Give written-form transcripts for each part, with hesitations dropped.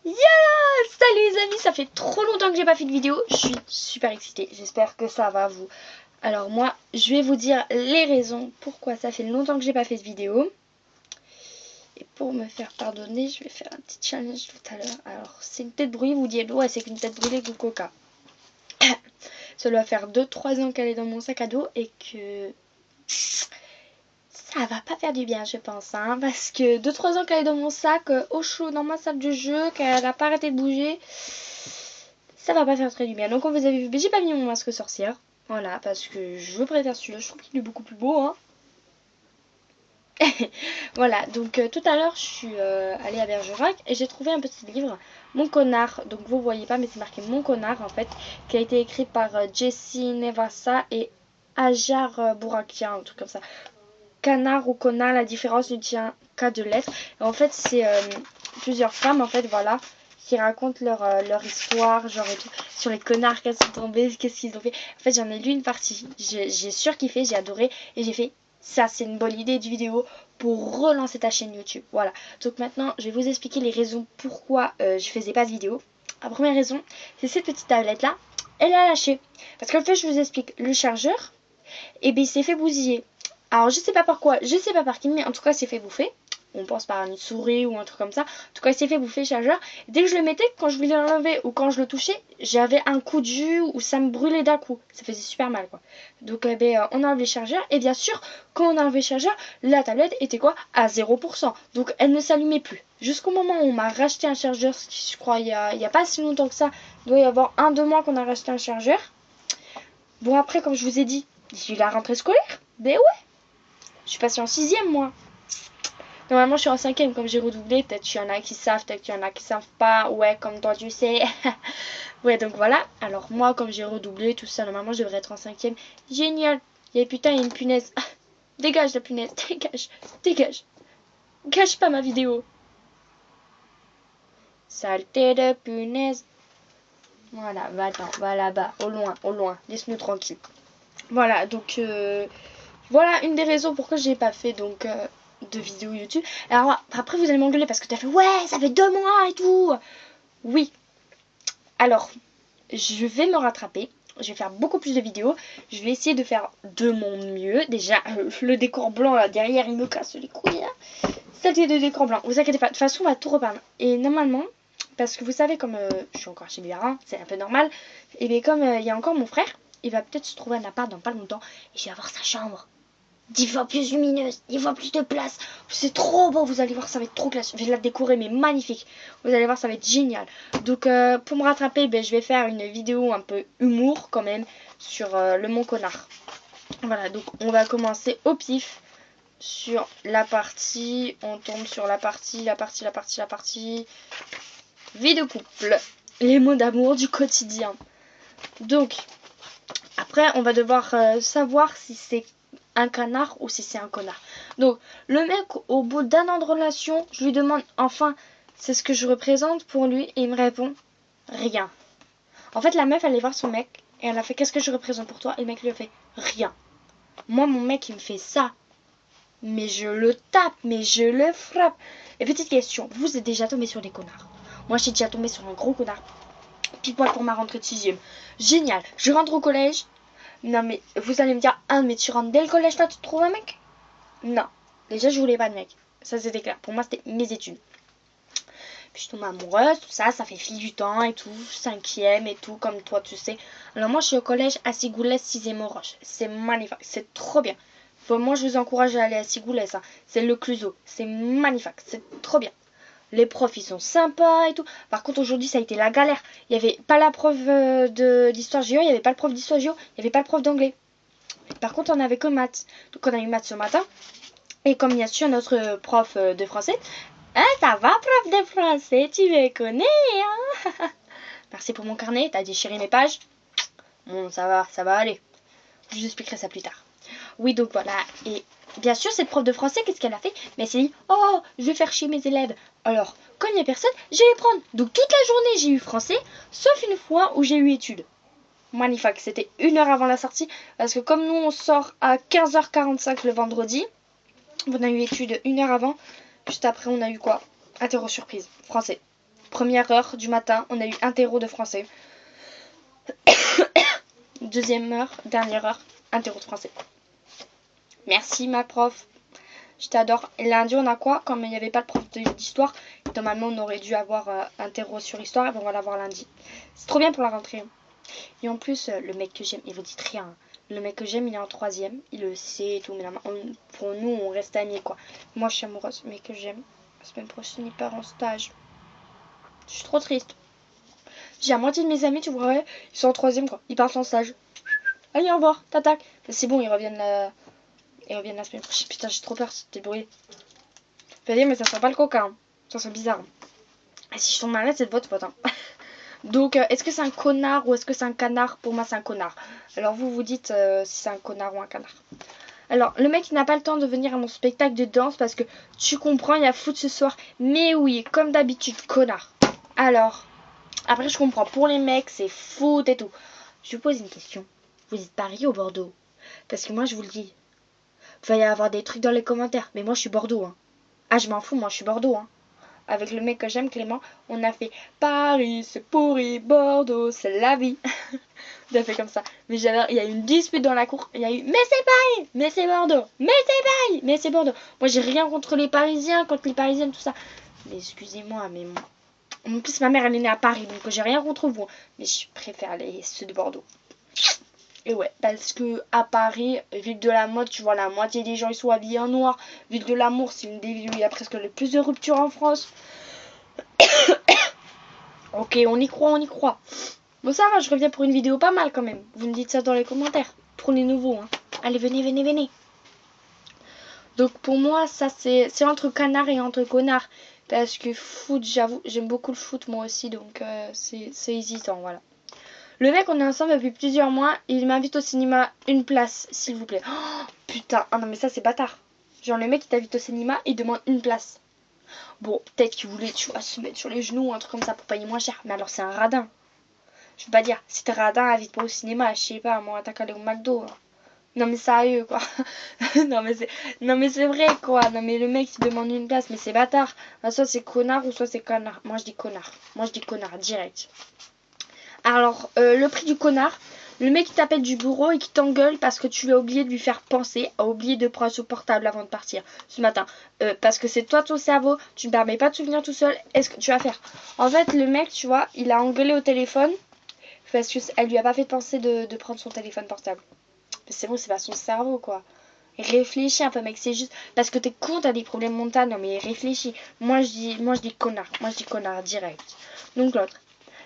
Yeah! Salut les amis, ça fait trop longtemps que j'ai pas fait de vidéo. Je suis super excitée. J'espère que ça va vous. Alors moi, je vais vous dire les raisons pourquoi ça fait longtemps que j'ai pas fait de vidéo. Et pour me faire pardonner, je vais faire un petit challenge tout à l'heure. Alors, c'est une tête brûlée, vous dites ouais, c'est qu'une tête brûlée de coca. Ça doit faire 2-3 ans qu'elle est dans mon sac à dos et que ça va pas faire du bien, je pense, hein, parce que 2-3 ans qu'elle est dans mon sac, au chaud, dans ma salle de jeu, qu'elle a pas arrêté de bouger, ça va pas faire très du bien. Donc, comme vous avez vu, j'ai pas mis mon masque sorcière. Voilà, parce que je préfère celui-là, je trouve qu'il est beaucoup plus beau, hein. Voilà, donc tout à l'heure, je suis allée à Bergerac et j'ai trouvé un petit livre, Mon Connard. Donc, vous voyez pas, mais c'est marqué Mon Connard, en fait, qui a été écrit par Jessie Nevassa et Ajar Bourakia, un truc comme ça. Canard ou connard, la différence ne tient qu'à deux lettres. Et en fait, c'est plusieurs femmes, en fait, voilà, qui racontent leur histoire, genre et tout, sur les connards qu'elles sont tombées, qu'est-ce qu'ils ont fait. En fait, j'en ai lu une partie, j'ai surkiffé, j'ai adoré, et j'ai fait, ça, c'est une bonne idée de vidéo pour relancer ta chaîne YouTube. Voilà. Donc maintenant, je vais vous expliquer les raisons pourquoi je faisais pas de vidéo. La première raison, c'est cette petite tablette-là, elle a lâché. Parce qu'en fait, je vous explique, le chargeur, et bien, il s'est fait bousiller. Alors, je sais pas par quoi, je sais pas par qui, mais en tout cas, il s'est fait bouffer. On pense par une souris ou un truc comme ça. En tout cas, il s'est fait bouffer le chargeur. Dès que je le mettais, quand je voulais l'enlever ou quand je le touchais, j'avais un coup de jus ou ça me brûlait d'un coup. Ça faisait super mal, quoi. Donc, on a enlevé le chargeur. Et bien sûr, quand on a enlevé le chargeur, la tablette était quoi? À 0%. Donc, elle ne s'allumait plus. Jusqu'au moment où on m'a racheté un chargeur, ce qui, je crois, il y a pas si longtemps que ça. Il doit y avoir 1-2 mois qu'on a racheté un chargeur. Bon, après, comme je vous ai dit, j'ai eu la rentrée scolaire. Ben ouais, je suis passée en 6ème, moi. Normalement, je suis en 5ème, comme j'ai redoublé. Peut-être qu'il y en a qui savent, peut-être qu'il y en a qui savent pas. Ouais, comme toi, tu sais. Ouais, donc voilà. Alors, moi, comme j'ai redoublé, tout ça, normalement, je devrais être en 5ème. Génial. Et putain, il y a une punaise. Ah, dégage la punaise, dégage, dégage. Gâche pas ma vidéo. Saleté de punaise. Voilà, va-t'en, va là-bas, au loin, au loin. Laisse-nous tranquille. Voilà, donc voilà une des raisons pourquoi j'ai pas fait donc de vidéo YouTube. Alors après vous allez m'engueuler parce que t'as fait ouais ça fait 2 mois et tout. Oui. Alors je vais me rattraper. Je vais faire beaucoup plus de vidéos. Je vais essayer de faire de mon mieux. Déjà le décor blanc là derrière il me casse les couilles. Hein. Saleté de décor blanc. Vous inquiétez pas. De toute façon on va tout repeindre. Et normalement parce que vous savez comme je suis encore chez mes parents, c'est un peu normal. Et bien comme il y a encore mon frère, il va peut-être se trouver un appart dans pas longtemps et je vais avoir sa chambre 10 fois plus lumineuse, 10 fois plus de place. C'est trop beau, vous allez voir, ça va être trop classe. Je vais la décorer, mais magnifique. Vous allez voir, ça va être génial. Donc, pour me rattraper, je vais faire une vidéo un peu humour quand même sur le Mont Connard. Voilà, donc on va commencer au pif sur la partie. On tombe sur la partie. Vie de couple. Les mots d'amour du quotidien. Donc, après, on va devoir savoir si c'est un canard ou si c'est un connard. Donc, le mec, au bout d'1 an de relation, je lui demande enfin, c'est ce que je représente pour lui, et il me répond, rien. En fait, la meuf, elle allait voir son mec, et elle a fait, qu'est-ce que je représente pour toi? Et le mec lui a fait, rien. Moi, mon mec, il me fait ça. Mais je le tape, mais je le frappe. Et petite question, vous êtes déjà tombé sur des connards? Moi, je suis déjà tombé sur un gros connard. Pile poil pour ma rentrée de 6ème. Génial. Je rentre au collège. Non mais vous allez me dire, ah mais tu rentres dès le collège là, tu te trouves un mec? Non. Déjà je voulais pas de mec. Ça c'était clair. Pour moi c'était mes études. Puis je tombe amoureuse, tout ça, ça fait fil du temps et tout, 5ème et tout, comme toi tu sais. Alors moi je suis au collège à Sigoulès 6ème au Roche. C'est magnifique, c'est trop bien. Moi je vous encourage à aller à Sigoulès, hein. C'est le Cluseau, c'est magnifique, c'est trop bien. Les profs ils sont sympas et tout. Par contre aujourd'hui ça a été la galère. Il n'y avait pas la prof d'histoire géo, il n'y avait pas le prof d'histoire géo, il n'y avait pas le prof d'anglais. Par contre on avait que maths. Donc on a eu maths ce matin. Et comme bien sûr notre prof de français. Ah ça va prof de français, tu me connais hein. Merci pour mon carnet, t'as déchiré mes pages. Bon ça va aller. Je vous expliquerai ça plus tard. Oui donc voilà. Et bien sûr cette prof de français qu'est-ce qu'elle a fait? Mais elle s'est dit oh je vais faire chier mes élèves. Alors quand il n'y a personne je vais les prendre. Donc toute la journée j'ai eu français. Sauf une fois où j'ai eu études. Magnifique, c'était 1 heure avant la sortie. Parce que comme nous on sort à 15h45 le vendredi. On a eu études 1 heure avant. Juste après on a eu quoi? Interro surprise. Français. Première heure du matin, on a eu interro de français. Deuxième heure, dernière heure, interro de français. Merci ma prof. Je t'adore. Et lundi, on a quoi? Comme il n'y avait pas de prof d'histoire, normalement, on aurait dû avoir interro sur histoire. Et ben, on va l'avoir lundi. C'est trop bien pour la rentrée. Et en plus, le mec que j'aime, il vous dites rien. Le mec que j'aime, il est en troisième. Il le sait et tout. Mais pour nous, on reste amis, quoi. Moi, je suis amoureuse. Le mec que j'aime, la semaine prochaine, il part en stage. Je suis trop triste. J'ai la moitié de mes amis, tu vois, ils sont en troisième, quoi. Ils partent en stage. Allez, au revoir. T'attaques. C'est bon, ils reviennent la semaine prochaine. Putain, j'ai trop peur, c'était bruit. Fais dire, mais ça sent pas le coca. Hein. Ça sent bizarre. Et si je tombe malade, c'est de votre faute. Hein. Donc, est-ce que c'est un connard ou est-ce que c'est un canard? Pour moi, c'est un connard. Alors, vous dites si c'est un connard ou un canard. Alors, le mec, il n'a pas le temps de venir à mon spectacle de danse parce que tu comprends, il y a foot ce soir. Mais oui, comme d'habitude, connard. Alors, après, je comprends. Pour les mecs, c'est foot et tout. Je vous pose une question. Vous êtes Paris ou Bordeaux? Parce que moi, je vous le dis. Il va y avoir des trucs dans les commentaires. Mais moi, je suis Bordeaux. Hein. Ah, je m'en fous, moi, je suis Bordeaux. Hein. Avec le mec que j'aime, Clément, on a fait Paris, c'est pourri, Bordeaux, c'est la vie. On a fait comme ça. Mais il y a eu une dispute dans la cour. Il y a eu mais c'est Paris, mais c'est Bordeaux, mais c'est Paris, mais c'est Bordeaux. Moi, j'ai rien contre les Parisiens, contre les Parisiennes, tout ça. Mais excusez-moi, mais moi. En plus, ma mère, elle est née à Paris, donc j'ai rien contre vous. Mais je préfère ceux de Bordeaux. Et ouais, parce que à Paris, ville de la mode, tu vois, la moitié des gens ils sont habillés en noir. Ville de l'amour, c'est une des villes où il y a presque le plus de ruptures en France. Ok, on y croit, on y croit. Bon, ça va, je reviens pour une vidéo pas mal quand même. Vous me dites ça dans les commentaires. Pour les nouveaux, hein. Allez, venez, venez, venez. Donc pour moi, ça c'est entre canard et entre connard. Parce que foot, j'avoue, j'aime beaucoup le foot moi aussi, donc c'est hésitant, voilà. Le mec, on est ensemble depuis plusieurs mois. Il m'invite au cinéma une place, s'il vous plaît. Oh, putain, ah non mais ça c'est bâtard. Genre le mec il t'invite au cinéma, il demande une place. Bon, peut-être qu'il voulait, tu vois, se mettre sur les genoux, un truc comme ça pour payer moins cher. Mais alors c'est un radin. Je veux pas dire, si t'es radin, invite pas au cinéma, je sais pas, moi t'as qu'à aller au McDo. Hein. Non mais sérieux quoi. non mais c'est vrai quoi. Non mais le mec il demande une place, mais c'est bâtard. Soit c'est connard ou soit c'est connard. Moi je dis connard. Moi je dis connard direct. Alors, le prix du connard, le mec qui t'appelle du bureau et qui t'engueule parce que tu as oublié de lui faire penser, a oublié de prendre son portable avant de partir ce matin. Parce que c'est toi ton cerveau, tu ne permets pas de souvenir tout seul, est-ce que tu vas faire? En fait, le mec, tu vois, il a engueulé au téléphone parce qu'elle lui a pas fait penser de prendre son téléphone portable. Mais c'est bon, c'est pas son cerveau, quoi. Réfléchis un peu, mec, c'est juste parce que t'es con, t'as des problèmes mentaux, non mais réfléchis. Moi je dis connard, direct. Donc l'autre.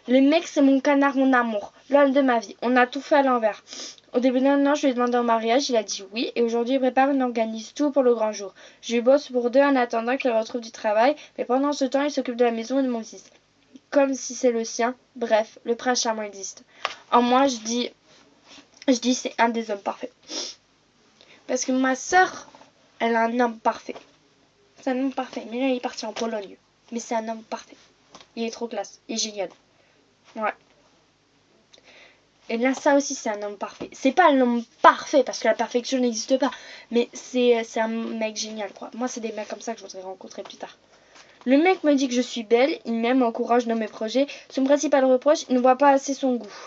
Le mec, c'est mon canard, mon amour, l'homme de ma vie. On a tout fait à l'envers. Au début d'un an, je lui ai demandé en mariage, il a dit oui, et aujourd'hui, il prépare et organise tout pour le grand jour. Je lui bosse pour 2 en attendant qu'il retrouve du travail, mais pendant ce temps, il s'occupe de la maison et de mon fils. Comme si c'est le sien. Bref, le prince charmant existe. En moi, je dis c'est un des hommes parfaits. Parce que ma sœur, elle a un homme parfait. C'est un homme parfait, mais là, il est parti en Pologne. Mais c'est un homme parfait. Il est trop classe, il est génial. Ouais. Et là, ça aussi, c'est un homme parfait. C'est pas l'homme parfait, parce que la perfection n'existe pas. Mais c'est un mec génial, quoi. Moi, c'est des mecs comme ça que je voudrais rencontrer plus tard. Le mec me dit que je suis belle, il m'aime, m'encourage dans mes projets. Son principal reproche, il ne voit pas assez son goût.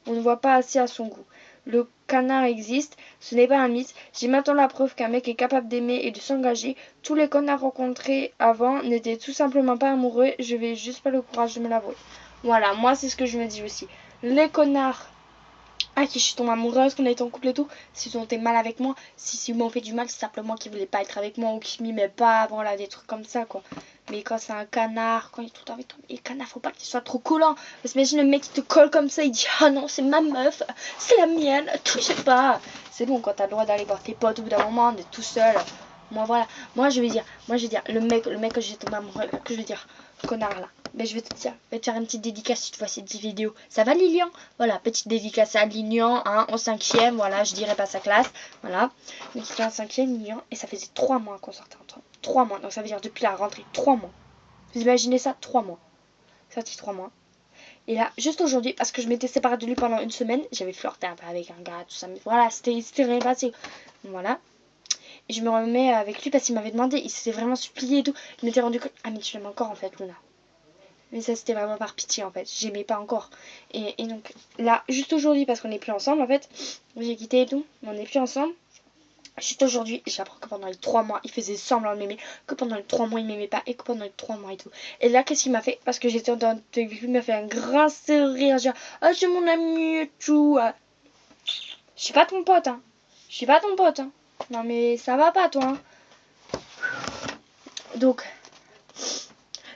On ne voit pas assez à son goût. Le canard existe, ce n'est pas un mythe. J'ai maintenant la preuve qu'un mec est capable d'aimer et de s'engager. Tous les connards rencontrés avant n'étaient tout simplement pas amoureux. Je vais juste pas le courage de me l'avouer. Voilà, moi, c'est ce que je me dis aussi. Les connards à qui je suis tombée amoureuse, qu'on a été en couple et tout, s'ils ont été mal avec moi, si ils m'ont fait du mal, c'est simplement qu'ils voulaient pas être avec moi ou qu'ils m'aimaient pas, voilà, des trucs comme ça, quoi. Mais quand c'est un canard, quand il est tout avec toi, et canard, faut pas qu'il soit trop collant. Parce que imagine le mec qui te colle comme ça, il dit ah non, c'est ma meuf, c'est la mienne, touchez pas. C'est bon, quand t'as le droit d'aller voir tes potes au bout d'un moment, d'être tout seul. Moi, voilà, moi je vais dire, le mec que j'ai tombé amoureux, que je vais dire, connard là. Mais je vais te dire, je vais te faire une petite dédicace si tu vois cette vidéo. Ça va Lilian? Voilà, petite dédicace à Lilian, hein, en 5e, voilà, je dirais pas sa classe, voilà. Donc il est en 5e, Lilian, et ça faisait 3 mois qu'on sortait entre 3 mois, donc ça veut dire depuis la rentrée, 3 mois. Vous imaginez ça? 3 mois. Sorti 3 mois. Et là, juste aujourd'hui, parce que je m'étais séparée de lui pendant une semaine, j'avais flirté un peu avec un gars, tout ça, mais voilà, c'était rien passé. Voilà. Et je me remets avec lui parce qu'il m'avait demandé, il s'était vraiment supplié et tout. Je m'étais rendu compte, ah mais tu l'aimes encore en fait, Luna. Mais ça, c'était vraiment par pitié, en fait. J'aimais pas encore. Et donc, là, juste aujourd'hui, parce qu'on n'est plus ensemble, en fait, j'ai quitté et tout, mais on n'est plus ensemble. Juste aujourd'hui, j'apprends que pendant les 3 mois, il faisait semblant de m'aimer, que pendant les 3 mois, il m'aimait pas, et que pendant les 3 mois et tout. Et là, qu'est-ce qu'il m'a fait? Parce que j'étais en train de il m'a fait un grand sourire, genre, ah, c'est mon ami et tout. Je suis pas ton pote, hein. Je suis pas ton pote, hein. Non, mais ça va pas, toi, hein. Donc,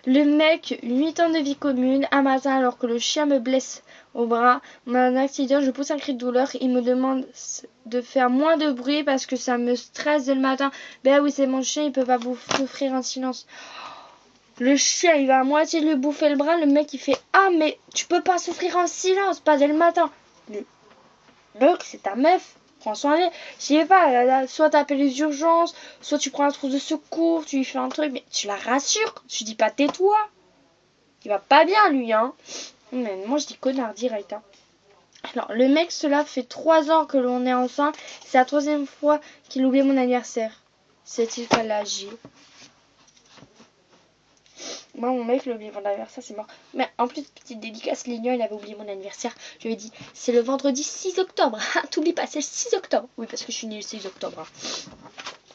le mec, 8 ans de vie commune, un matin, alors que le chien me blesse au bras, un accident, je pousse un cri de douleur, il me demande de faire moins de bruit parce que ça me stresse dès le matin. Ben oui, c'est mon chien, il peut pas souffrir en silence. Le chien, il va à moitié lui bouffer le bras, le mec, il fait, ah, mais tu peux pas souffrir en silence, pas dès le matin. Mec, c'est ta meuf. Prends soin d'elle. Je sais pas, soit t'appelles les urgences, soit tu prends un trou de secours, tu lui fais un truc, mais tu la rassures. Tu dis pas tais-toi. Il va pas bien, lui, hein. Mais moi, je dis connard direct, hein. Alors, le mec, cela fait 3 ans que l'on est ensemble. C'est la 3e fois qu'il oublie mon anniversaire. C'est-il qu'à l'agir? Moi, mon mec, il a oublié mon anniversaire, c'est mort. Mais en plus, petite dédicace, Lignon, il avait oublié mon anniversaire. Je lui ai dit, c'est le vendredi 6 octobre. T'oublies pas, c'est le 6 octobre. Oui, parce que je suis née le 6 octobre.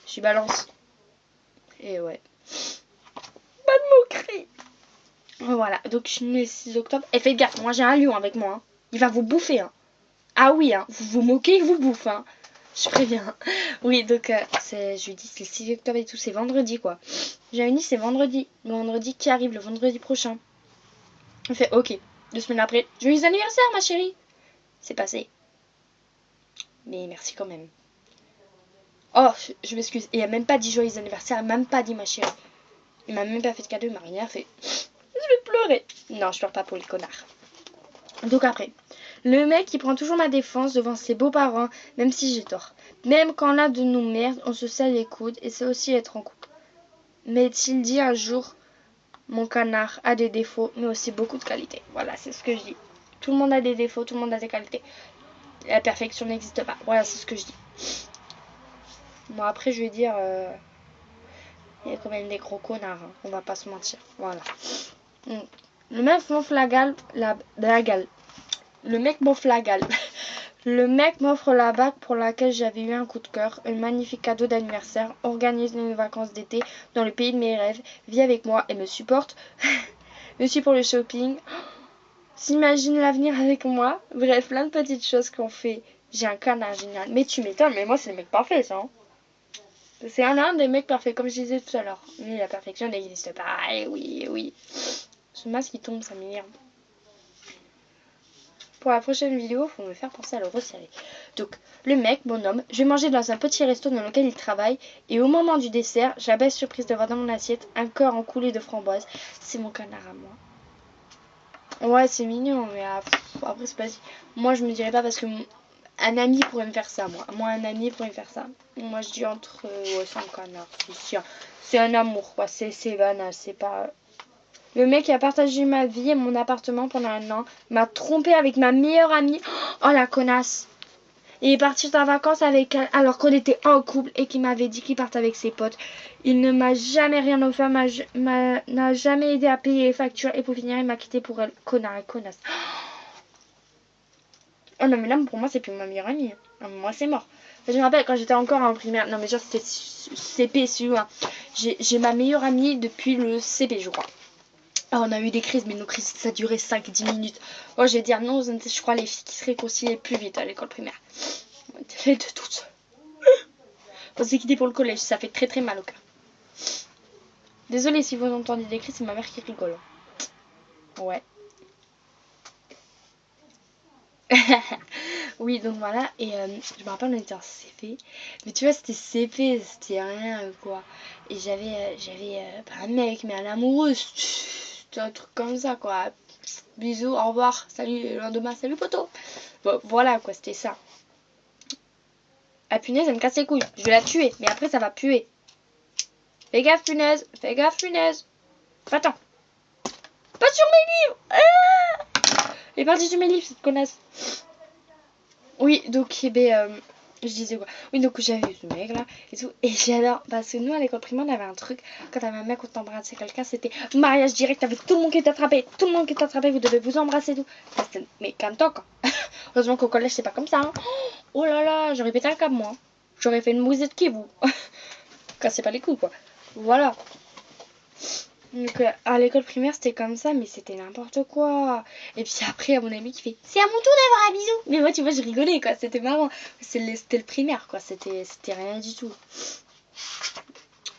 Je suis balance. Et ouais. Pas de moquerie. Voilà, donc je suis née le 6 octobre. Et faites gaffe, moi j'ai un lion avec moi. Hein. Il va vous bouffer. Hein. Ah oui, hein. Vous vous moquez, il vous bouffe. Hein. Je préviens. Oui, donc je lui dis c'est le 6 octobre et tout, c'est vendredi quoi. J'ai dit c'est vendredi. Le vendredi qui arrive, le vendredi prochain. Il fait ok. 2 semaines après, joyeux anniversaire ma chérie. C'est passé. Mais merci quand même. Oh, je m'excuse. Et il a même pas dit joyeux anniversaire, il a même pas dit ma chérie. Il m'a même pas fait de cadeau, il m'a rien fait. Je vais pleurer. Non, je pleure pas pour les connards. Donc après, le mec il prend toujours ma défense devant ses beaux-parents, même si j'ai tort. Même quand l'un de nous merde, on se serre les coudes et c'est aussi être en couple. Mais il dit un jour, mon canard a des défauts, mais aussi beaucoup de qualités. Voilà, c'est ce que je dis. Tout le monde a des défauts, tout le monde a des qualités. La perfection n'existe pas. Voilà, c'est ce que je dis. Bon, après, je vais dire, il y a quand même des gros connards, hein. On va pas se mentir. Voilà. Le mec m'offre la gale. Le mec m'offre la gale. Le mec m'offre la bague pour laquelle j'avais eu un coup de cœur, un magnifique cadeau d'anniversaire, organise mes vacances d'été dans le pays de mes rêves, vit avec moi et me supporte, me suit pour le shopping, s'imagine l'avenir avec moi, bref, plein de petites choses qu'on fait. J'ai un canard génial. Mais tu m'étonnes, mais moi c'est le mec parfait ça. Hein. C'est un des mecs parfaits, comme je disais tout à l'heure. Mais la perfection n'existe pas, et oui, oui. Ce masque qui tombe, ça m'énerve. Pour la prochaine vidéo, faut me faire penser à le resserrer. Donc, le mec, mon homme, je vais manger dans un petit resto dans lequel il travaille. Et au moment du dessert, j'ai la belle surprise de voir dans mon assiette un cœur en coulée de framboise. C'est mon canard à moi. Ouais, c'est mignon, mais après, c'est pas si. Moi, je me dirais pas parce que un ami pourrait me faire ça, moi. Moi, un ami pourrait me faire ça. Moi, je dis entre. Ouais, c'est un canard, c'est sûr. C'est un amour, quoi. C'est banal, c'est pas. Le mec qui a partagé ma vie et mon appartement pendant 1 an m'a trompé avec ma meilleure amie. Oh la connasse. Il est parti en vacances avec elle alors qu'on était en couple et qu'il m'avait dit qu'il partait avec ses potes. Il ne m'a jamais rien offert, n'a jamais aidé à payer les factures et pour finir il m'a quitté pour elle. Connard et connasse. Oh non mais là pour moi c'est plus ma meilleure amie. Non, mais moi c'est mort. Je me rappelle quand j'étais encore en primaire. Non mais genre c'était CP, hein. J'ai ma meilleure amie depuis le CP je crois. Ah, on a eu des crises, mais nos crises, ça durait 5-10 minutes. Moi, je vais dire non, je crois les filles qui se réconciliaient plus vite à l'école primaire. On était les deux toutes. On s'est quitté pour le collège, ça fait très très mal au cœur. Désolée si vous entendez des cris, c'est ma mère qui rigole. Ouais. Oui, donc voilà, et je me rappelle, on était en CP. Mais tu vois, c'était CP, c'était rien quoi. Et j'avais pas un mec, mais un amoureux. Un truc comme ça quoi. Bisous, au revoir, salut, le lendemain, salut poteau. Bon, voilà quoi, c'était ça. La punaise, elle me casse les couilles. Je vais la tuer, mais après ça va puer. Fais gaffe punaise, fais gaffe punaise. Attends. Pas sur mes livres. Elle est partie sur mes livres cette connasse. Oui, donc eh ben, Je disais quoi? Oui, donc j'avais eu ce mec là et tout. Et j'adore parce que nous à l'école primaire on avait un truc. Quand t'avais un mec ou t'embrassais quelqu'un, c'était mariage direct avec tout le monde qui t'attrapait. Tout le monde qui t'attrapait, vous devez vous embrasser et tout. Mais calme-toi quoi. Heureusement qu'au collège c'est pas comme ça. Hein. Oh là là, j'aurais pété un câble moi. J'aurais fait une mousette qui vous. Cassez pas les couilles quoi. Voilà. Donc à l'école primaire c'était comme ça, mais c'était n'importe quoi. Et puis après, à mon ami qui fait c'est à mon tour d'avoir un bisou. Mais moi tu vois je rigolais quoi, c'était marrant. C'était le primaire quoi, c'était rien du tout.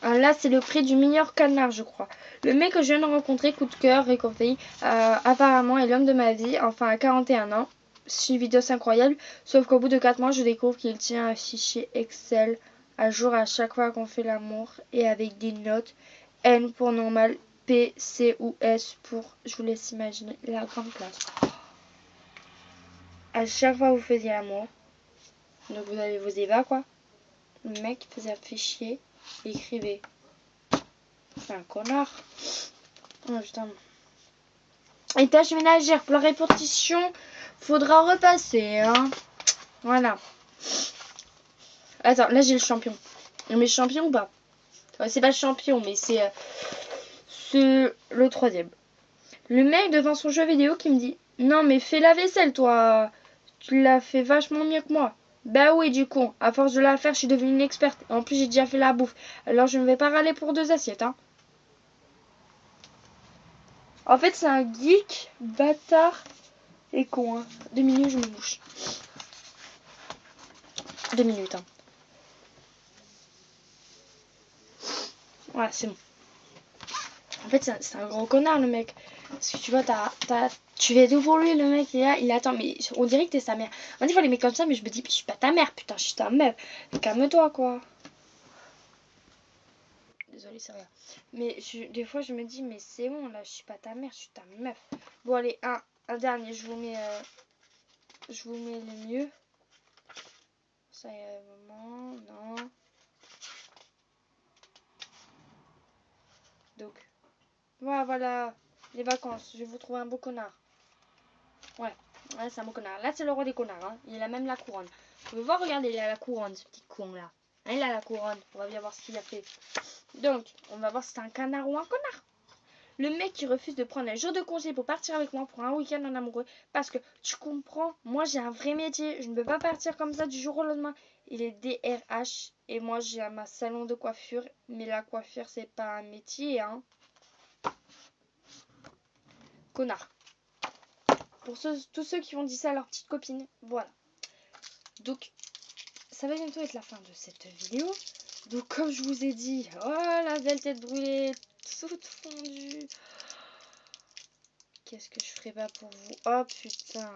Alors là c'est le prix du meilleur canard je crois. Le mec que je viens de rencontrer, coup de cœur, récompensé, apparemment est l'homme de ma vie, enfin à 41 ans. C'est une vidéo incroyable, sauf qu'au bout de 4 mois je découvre qu'il tient un fichier Excel à jour à chaque fois qu'on fait l'amour et avec des notes. N pour normal, P, C ou S pour, je vous laisse imaginer, la grande classe. À chaque fois que vous faisiez l'amour, donc vous avez vos évas quoi, le mec faisait un fichier, écrivait. C'est un connard. Oh putain. Et tâches ménagères pour la répétition, faudra repasser, hein. Voilà. Attends, là j'ai le champion. Mais champion ou pas? C'est pas le champion, mais c'est le troisième. Le mec devant son jeu vidéo qui me dit non mais fais la vaisselle toi, tu l'as fait vachement mieux que moi. Bah oui du coup, à force de la faire je suis devenue une experte. En plus j'ai déjà fait la bouffe, alors je ne vais pas râler pour 2 assiettes hein. En fait c'est un geek, bâtard et con hein. 2 minutes je me bouche. 2 minutes hein. Voilà c'est bon. En fait c'est un gros connard le mec. Parce que tu vois tu fais tout pour lui le mec et là il attend mais on dirait que t'es sa mère. On dit faut les mecs comme ça mais je me dis je suis pas ta mère putain je suis ta meuf. Calme-toi quoi. Désolée c'est rien. Mais des fois je me dis mais c'est bon là je suis pas ta mère je suis ta meuf. Bon allez un dernier je vous mets le mieux. Ça y est moment non. Donc voilà les vacances je vais vous trouver un beau connard. Ouais c'est un beau connard. Là c'est le roi des connards hein. Il a même la couronne. Vous pouvez voir regardez il a la couronne ce petit con là. Hein, il a la couronne. On va bien voir ce qu'il a fait. Donc on va voir si c'est un canard ou un connard. Le mec qui refuse de prendre un jour de congé pour partir avec moi pour un week-end en amoureux. Parce que tu comprends, moi j'ai un vrai métier. Je ne peux pas partir comme ça du jour au lendemain. Il est DRH et moi j'ai un salon de coiffure. Mais la coiffure c'est pas un métier hein. Connard. Pour tous ceux qui ont dit ça à leur petite copine. Voilà. Donc ça va bientôt être la fin de cette vidéo. Donc comme je vous ai dit, oh la belle tête brûlée, toute fondue. Qu'est-ce que je ferais pas pour vous? Oh putain.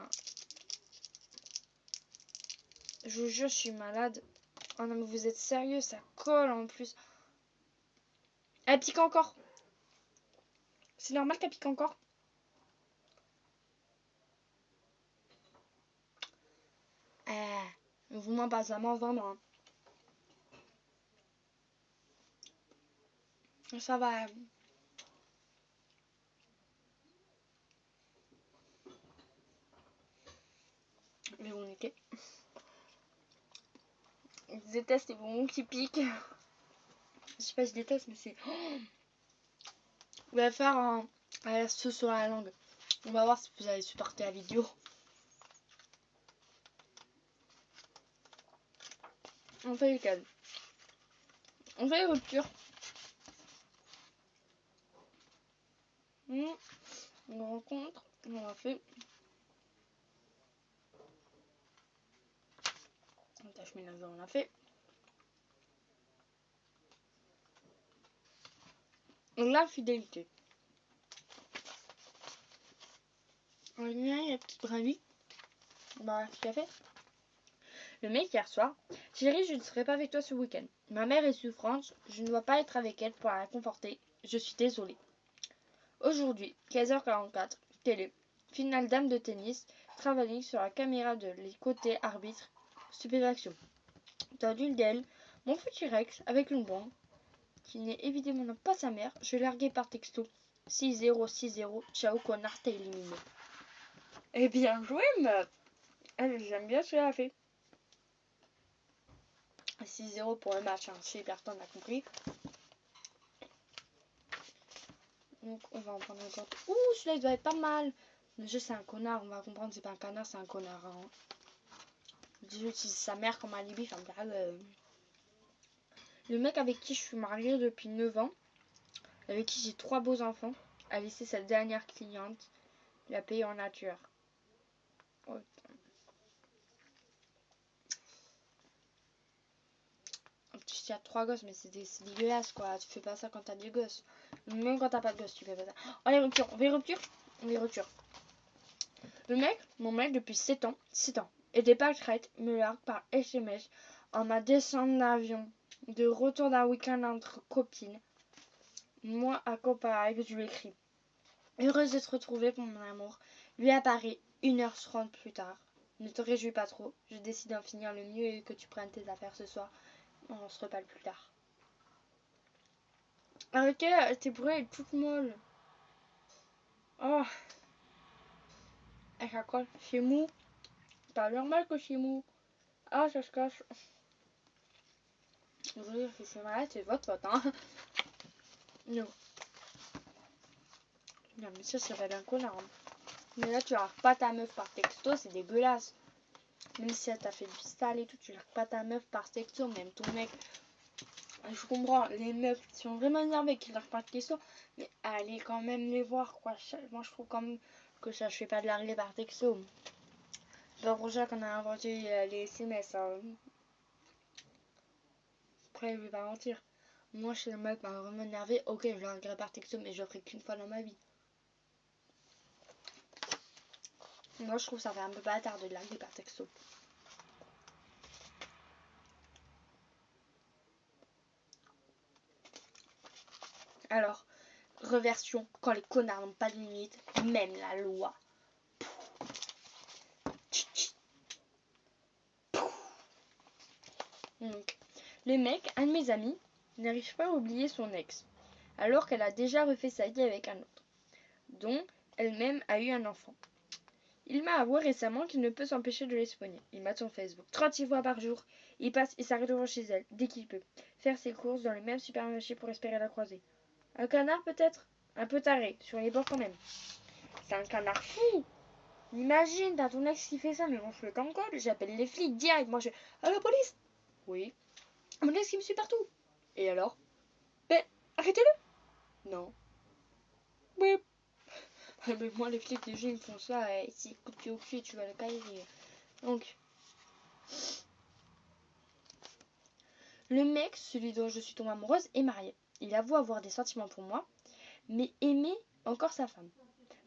Je vous jure, je suis malade. Oh non, mais vous êtes sérieux? Ça colle en plus. Elle pique encore. C'est normal qu'elle pique encore? Vous m'en pas, ça m'en vraiment. Ça va. Mais bon, ok. Je déteste les bonbons qui piquent. Je sais pas, je déteste, mais c'est... On va faire un sauce sur la langue. On va voir si vous allez supporter la vidéo. On fait les cadres. On fait les ruptures. On rencontre. On a fait. Tâche ménage, on a fait. Donc là, fidélité. On a une petite bravie. Bah, ce qu'il a fait. Le mec hier soir. Chérie, je ne serai pas avec toi ce week-end. Ma mère est souffrante. Je ne dois pas être avec elle pour la réconforter. Je suis désolée. Aujourd'hui, 15h44, télé. Finale dame de tennis. Travelling sur la caméra de les côtés arbitre. Stupéfaction. Dans l'une d'elles, mon petit Rex avec une bombe, qui n'est évidemment pas sa mère, je l'ai largué par texto. 6-0, ciao connard, t'es éliminé. Eh bien joué, meuf. J'aime bien ce qu'elle a fait. 6-0 pour le match. Hein. C'est hyper temps, on a compris. Donc on va en prendre un autre. Ouh, celui-là il doit être pas mal. Le jeu c'est un connard, on va comprendre, c'est pas un canard, c'est un connard. Hein. Le jeu utilise sa mère comme alibi, enfin grave. Le mec avec qui je suis mariée depuis 9 ans, avec qui j'ai 3 beaux enfants, a laissé sa dernière cliente, la payer en nature. Oh, en plus, il y a 3 gosses, mais c'est dégueulasse quoi. Tu fais pas ça quand t'as des gosses. Même quand t'as pas de gosses, tu fais pas ça. Oh, les ruptures, on fait rupture. Les ruptures. Le mec, mon mec, depuis 7 ans, et des pâquerettes me largue par SMS en ma descente d'avion, de retour d'un week-end entre copines. Moi, à Copenhague, je lui écris. Heureuse de te retrouver pour mon amour. Lui apparaît 1h30 plus tard. Ne te réjouis pas trop. Je décide d'en finir le mieux et que tu prennes tes affaires ce soir. On se reparle plus tard. Arrêtez, tes bruits est toute molle. Oh, elle raccroche. C'est mou. C'est pas normal que c'est mou. Ah, ça se cache. Je veux dire, si je suis malade, c'est votre faute, hein. Non. Non, mais ça serait un connard. Hein. Mais là, tu largues pas ta meuf par texto, c'est dégueulasse. Même si elle t'a fait du sale et tout, tu largues pas ta meuf par texto, même ton mec. Je comprends, les meufs qui sont vraiment énervées qui larguent par texto, mais allez quand même les voir, quoi. Moi, je trouve quand même que ça, je fais pas de larguer par texto. C'est pas pour ça qu'on a inventé les SMS, hein. Après, je vais pas mentir. Moi, chez le mec m'a vraiment énervé. Ok, je larguerai par texto, mais je le ferai qu'une fois dans ma vie. Moi, je trouve ça fait un peu bâtard de larguer par texto. Alors, reversion, quand les connards n'ont pas de limite, même la loi. Donc, le mec, un de mes amis, n'arrive pas à oublier son ex, alors qu'elle a déjà refait sa vie avec un autre, dont elle-même a eu un enfant. Il m'a avoué récemment qu'il ne peut s'empêcher de l'espionner. Il mate son Facebook 36 fois par jour. Il passe et s'arrête devant chez elle, dès qu'il peut. Faire ses courses dans le même supermarché pour espérer la croiser. Un canard peut-être? Un peu taré, sur les bords quand même. C'est un canard fou! Imagine, t'as ton ex qui fait ça, mais moi je fais comme quoi, j'appelle les flics direct. Moi je fais à la police! Oui. Mon ex qui me suit partout. Et alors? Ben, arrêtez-le! Non. Oui. Mais moi les flics, les gens ils me font ça, et si coup de pied au cul, tu vas le cahier. Donc, le mec, celui dont je suis tombée amoureuse, est marié. Il avoue avoir des sentiments pour moi, mais aimer encore sa femme.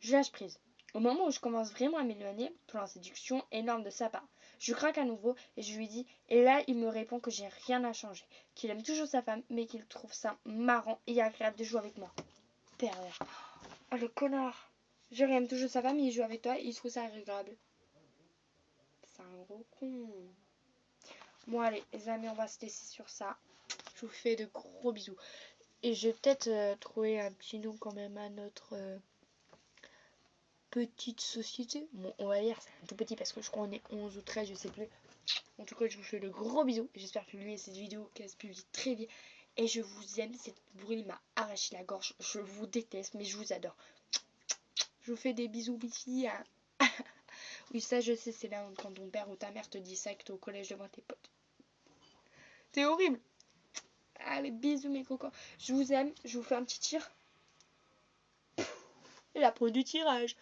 Je lâche prise. Au moment où je commence vraiment à m'éloigner, plan séduction énorme de sa part. Je craque à nouveau et je lui dis, et là il me répond que j'ai rien à changer, qu'il aime toujours sa femme, mais qu'il trouve ça marrant et agréable de jouer avec moi. Pervers. Oh le connard. Je aime toujours sa femme, il joue avec toi et il trouve ça agréable. C'est un gros con. Bon allez les amis, on va se laisser sur ça. Je vous fais de gros bisous. Et je vais peut-être trouver un petit nom quand même à notre petite société. Bon, on va dire c'est un tout petit parce que je crois qu'on est 11 ou 13, je sais plus. En tout cas, je vous fais de gros bisous. J'espère publier cette vidéo, qu'elle se publie très vite. Et je vous aime. Cette bruit m'a arraché la gorge. Je vous déteste, mais je vous adore. Je vous fais des bisous, bifi. Oui, ça, je sais, c'est là quand ton père ou ta mère te dit ça que t'es au collège devant tes potes. C'est horrible. Allez, bisous, mes cocos. Je vous aime. Je vous fais un petit tir. Et la pro du tirage.